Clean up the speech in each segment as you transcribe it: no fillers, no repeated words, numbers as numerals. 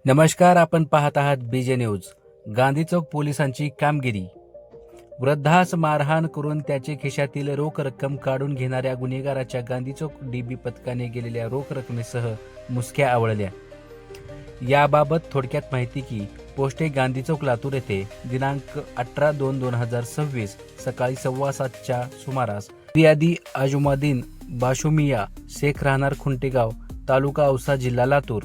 नमस्कार, आपण पाहत आहात बीजे न्यूज. गांधी चौक पोलिसांची कामगिरी. वृद्धास मारहाण करून त्याचे खिशातील रोख रक्कम काढून घेणाऱ्या गुन्हेगाराच्या गांधी चौक डीबी पथकाने गेलेल्या रोख रकमेसह मुसक्या आवळल्या. याबाबत थोडक्यात माहिती की पोस्टे गांधी चौक लातूर येथे दिनांक 18/2/2026 सकाळी 7:15च्या सुमारास रियादी अजुमादीन बाशुमिया शेख राहणार खुंटेगाव तालुका औसा जिल्हा लातूर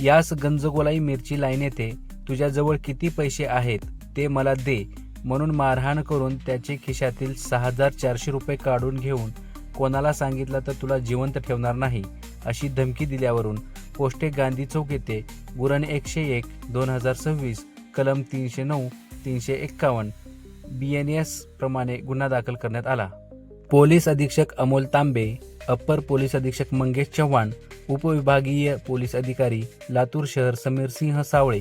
यास गंजगोलाई मिरची लाईन येथे तुझ्याजवळ किती पैसे आहेत ते मला दे म्हणून मारहाण करून त्याचे खिशातील 6,400 रुपये काढून घेऊन कोणाला सांगितलं तर तुला जिवंत ठेवणार नाही अशी धमकी दिल्यावरून पोस्टे गांधी चौक येथे गुरण 101/2026 कलम 309 351 BNS प्रमाणे गुन्हा दाखल करण्यात आला. पोलीस अधीक्षक अमोल तांबे, अप्पर पोलीस अधीक्षक मंगेश चव्हाण, उपविभागीय पोलीस अधिकारी लातूर शहर समीर सिंह सावळे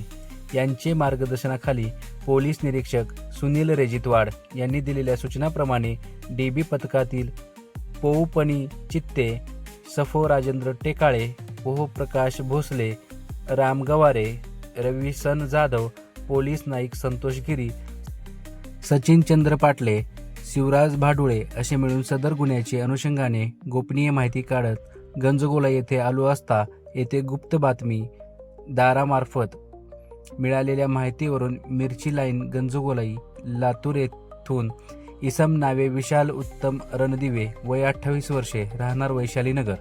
यांचे मार्गदर्शनाखाली पोलीस निरीक्षक सुनील रेजितवाड यांनी दिलेल्या सूचनाप्रमाणे डीबी पथकातील पोऊपनी चित्ते, सफो राजेंद्र टेकाळे, पोह प्रकाश भोसले, राम गवारे, रविसन जाधव, पोलीस नाईक संतोष गिरी, सचिन चंद्र पाटले, शिवराज भाडुळे असे मिळून सदर गुन्ह्याची अनुषंगाने गोपनीय माहिती काढत गंजगोला येथे आलो असता येथे गुप्त बातमी दारामार्फत मिळालेल्या माहितीवरून मिरची लाईन गंजगोलाई लातूर येथून इसम नावे विशाल उत्तम रणदिवे वय 28 वर्षे राहणार वैशालीनगर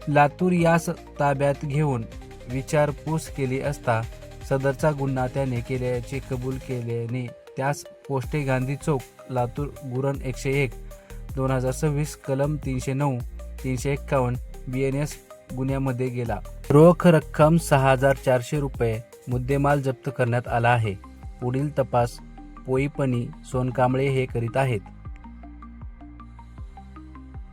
लातूर यास ताब्यात घेऊन विचारपूस केली असता सदरचा गुन्हा त्याने केल्याचे कबूल केल्याने त्यास पोस्टे गांधी चौक लातूर गुरण 101/2026 कलम 309 351 BNS गुन्ह्यामध्ये गेला. रोख रक्कम 6,400 रुपये मुद्देमाल जप्त करण्यात आला आहे. पुढील तपास पोईपनी सोनकांबळे हे करीत आहेत.